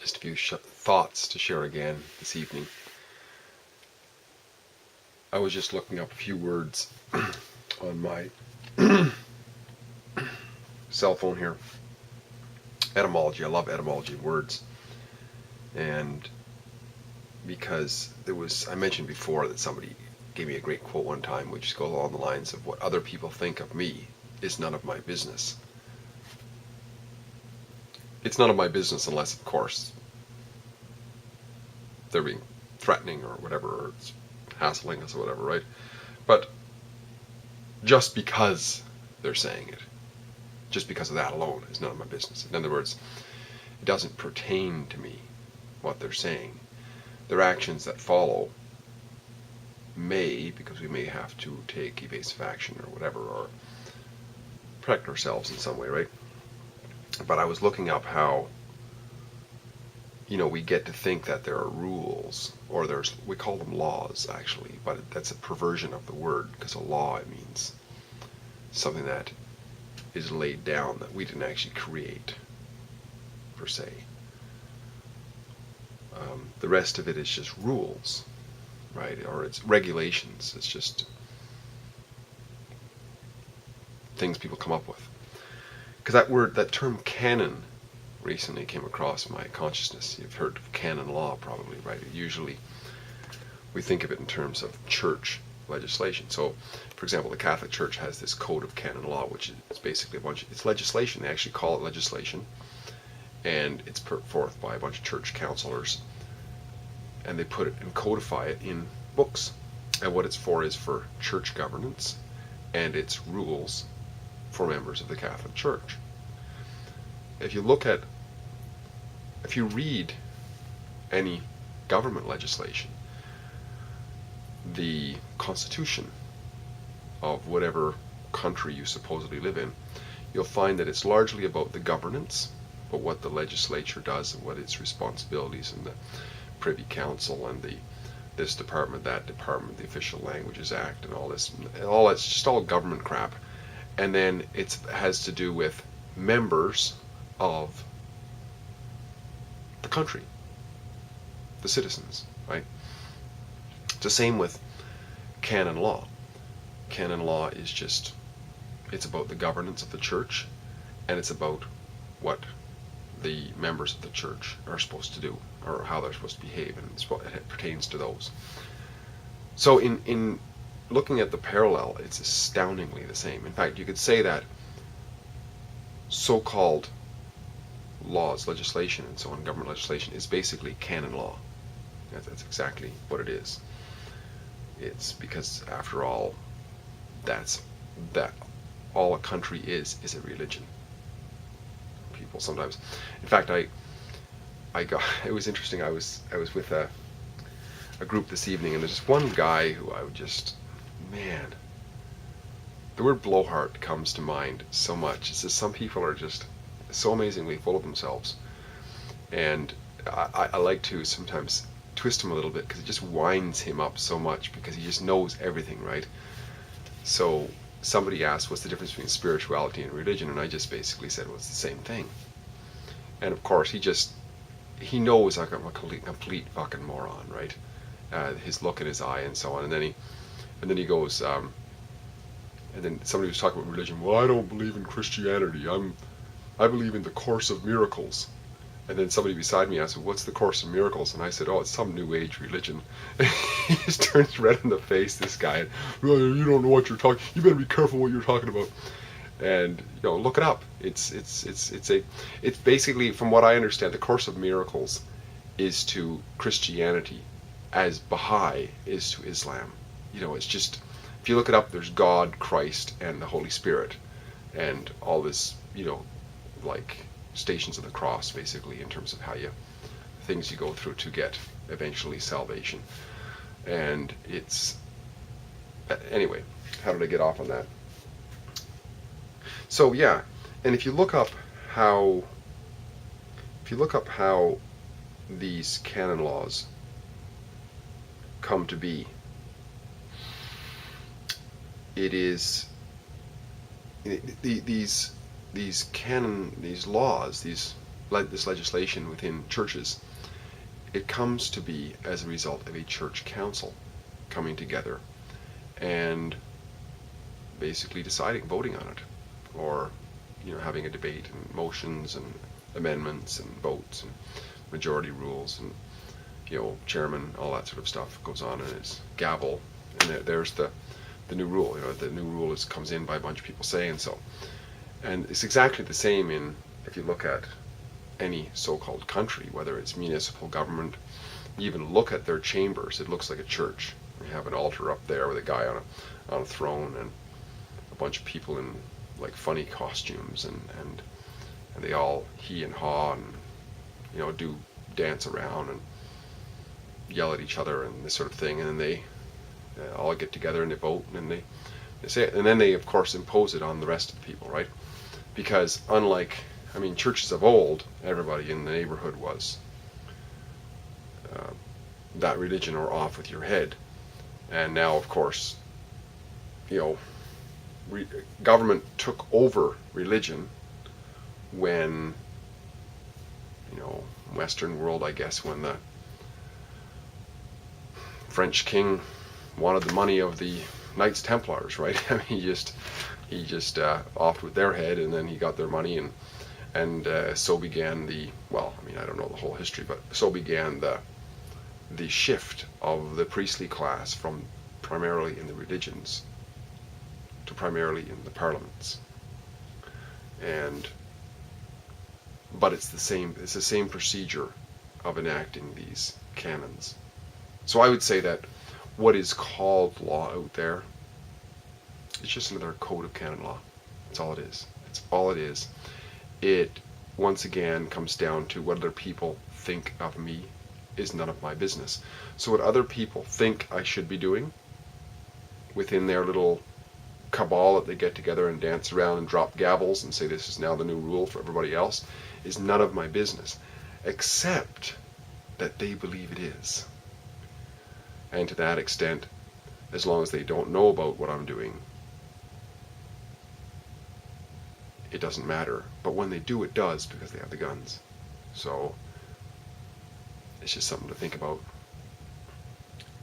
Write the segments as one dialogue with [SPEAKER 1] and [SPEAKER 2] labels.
[SPEAKER 1] Just a few thoughts to share again this evening. I was just looking up a few words on my cell phone here. Etymology. I love etymology of words. And because I mentioned before that somebody gave me a great quote one time, which goes along the lines of, what other people think of me is none of my business. It's none of my business unless, of course, they're being threatening or whatever, or it's hassling us or whatever, right? But just because they're saying it, just because of that alone, is none of my business. In other words, it doesn't pertain to me what they're saying. Their actions that follow may, because we may have to take evasive action or whatever, or protect ourselves in some way, right? But I was looking up how, we get to think that there are rules, or we call them laws actually, but that's a perversion of the word, because a law, it means something that is laid down that we didn't actually create, per se. The rest of it is just rules, right? Or it's regulations. It's just things people come up with. Because that term canon recently came across my consciousness. You've heard of canon law probably, right? Usually we think of it in terms of church legislation. So, for example, the Catholic Church has this code of canon law, which is basically it's legislation. They actually call it legislation. And it's put forth by a bunch of church counselors. And they put it and codify it in books. And what it's for is for church governance, and it's rules for members of the Catholic Church. If you read any government legislation, the constitution of whatever country you supposedly live in, you'll find that it's largely about the governance, but what the legislature does and what its responsibilities, and the Privy Council and this department, that department, the Official Languages Act, and all this, it's just all government crap. And then it has to do with members of the country, the citizens, right? It's the same with canon law. Canon law is it's about the governance of the church, and it's about what the members of the church are supposed to do, or how they're supposed to behave, and it pertains to those. So in looking at the parallel, it's astoundingly the same. In fact, you could say that so-called laws, legislation, and so on, government legislation, is basically canon law. That's exactly what it is. It's because, after all, that all a country is a religion. People sometimes, in fact, it was interesting. I was with a group this evening, and there's this one guy who I would just, man, the word blowhard comes to mind so much. It's just, some people are just so amazingly full of themselves, and I like to sometimes twist him a little bit, because it just winds him up so much, because he just knows everything, right? So somebody asked, what's the difference between spirituality and religion? And I just basically said, well, it's the same thing. And of course, he knows I'm a complete fucking moron, right? His look in his eye and so on. And then he goes, and then somebody was talking about religion. Well, I don't believe in Christianity. I believe in the Course of Miracles. And then somebody beside me asked, what's the Course of Miracles? And I said, oh, it's some New Age religion. He just turns red in the face, this guy. Well, you don't know what you're talking. You better be careful what you're talking about. And look it up. It's basically, from what I understand, the Course of Miracles is to Christianity as Baha'i is to Islam. It's just, if you look it up, there's God, Christ, and the Holy Spirit, and all this, like Stations of the Cross, basically, in terms of things you go through to get eventually salvation. And it's, anyway, how did I get off on that? So yeah, and if you look up how these canon laws come to be, it is these laws, these this legislation within churches, it comes to be as a result of a church council coming together and basically deciding, voting on it, or having a debate and motions and amendments and votes and majority rules and chairman, all that sort of stuff goes on, and his gavel, and there's the new rule. The new rule comes in by a bunch of people saying so, and it's exactly the same if you look at any so-called country, whether it's municipal government. You even look at their chambers; it looks like a church. You have an altar up there with a guy on a throne and a bunch of people in like funny costumes, and they all he and haw and do dance around and yell at each other and this sort of thing, and then they all get together and they vote, and then they say it, and then they of course impose it on the rest of the people, right? Because unlike, churches of old, everybody in the neighborhood was that religion or off with your head, and now of course government took over religion when Western world, I guess, when the French king wanted the money of the Knights Templars, right? He just offed with their head, and then he got their money, and so began I don't know the whole history, but so began the shift of the priestly class from primarily in the religions to primarily in the parliaments. But it's the same procedure of enacting these canons. So I would say that what is called law out there is just another code of canon law. That's all it is. That's all it is. It once again comes down to what other people think of me is none of my business. So what other people think I should be doing within their little cabal that they get together and dance around and drop gavels and say this is now the new rule for everybody else is none of my business, except that they believe it is. And to that extent, as long as they don't know about what I'm doing, it doesn't matter. But when they do, it does, because they have the guns. So it's just something to think about.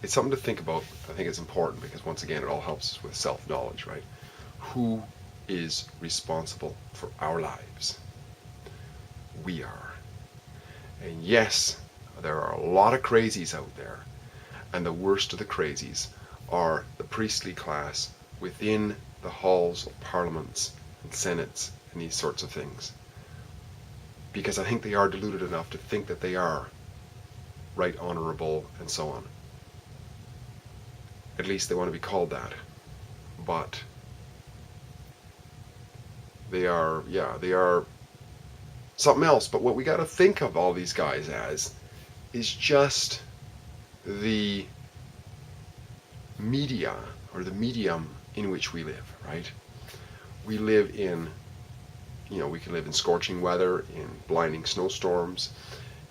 [SPEAKER 1] It's something to think about. I think it's important because, once again, it all helps us with self-knowledge, right? Who is responsible for our lives? We are. And yes, there are a lot of crazies out there. And the worst of the crazies are the priestly class within the halls of parliaments and senates and these sorts of things. Because I think they are deluded enough to think that they are right honorable and so on. At least they want to be called that. But they are something else. But what we got to think of all these guys as is just the media or the medium in which we live, right? We live in, we can live in scorching weather, in blinding snowstorms,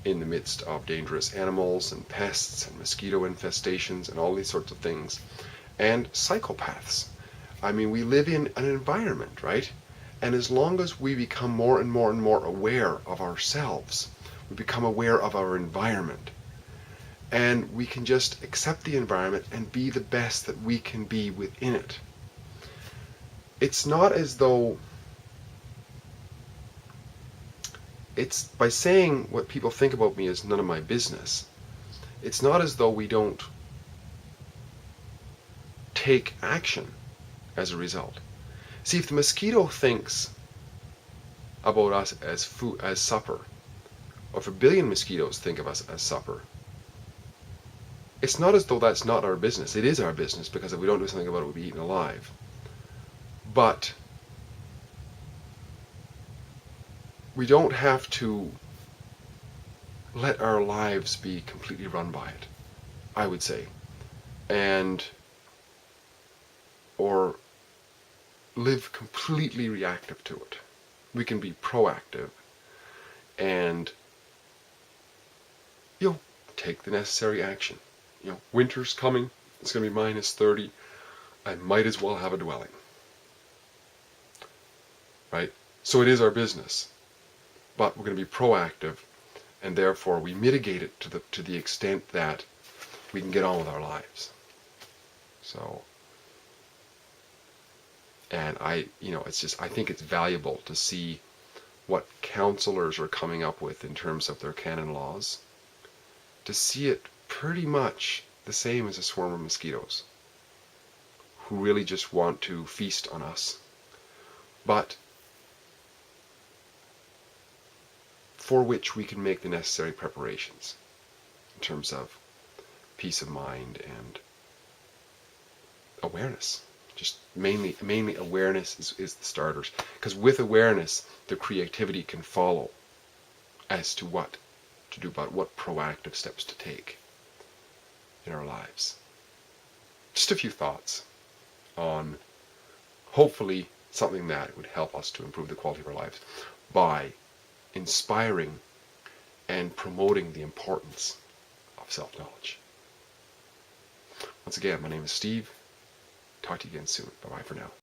[SPEAKER 1] in the midst of dangerous animals and pests and mosquito infestations and all these sorts of things. And psychopaths. We live in an environment, right? And as long as we become more and more and more aware of ourselves, we become aware of our environment. And we can just accept the environment and be the best that we can be within it. It's not as though it's by saying what people think about me is none of my business. It's not as though we don't take action as a result. See, if the mosquito thinks about us as food, as supper, or if a billion mosquitoes think of us as supper, it's not as though that's not our business. It is our business, because if we don't do something about it, we'll be eaten alive. But we don't have to let our lives be completely run by it, I would say. Or live completely reactive to it. We can be proactive and take the necessary action. Winter's coming, it's going to be -30. I might as well have a dwelling. Right? So it is our business. but we're going to be proactive, and therefore we mitigate it to the extent that we can get on with our lives. So, and I think it's valuable to see what counselors are coming up with in terms of their canon laws, to see it pretty much the same as a swarm of mosquitoes who really just want to feast on us, but for which we can make the necessary preparations in terms of peace of mind and awareness. Just mainly awareness is the starters, because with awareness the creativity can follow as to what to do, about what proactive steps to take in our lives. Just a few thoughts on hopefully something that would help us to improve the quality of our lives by inspiring and promoting the importance of self-knowledge. Once again, my name is Steve. Talk to you again soon. Bye-bye for now.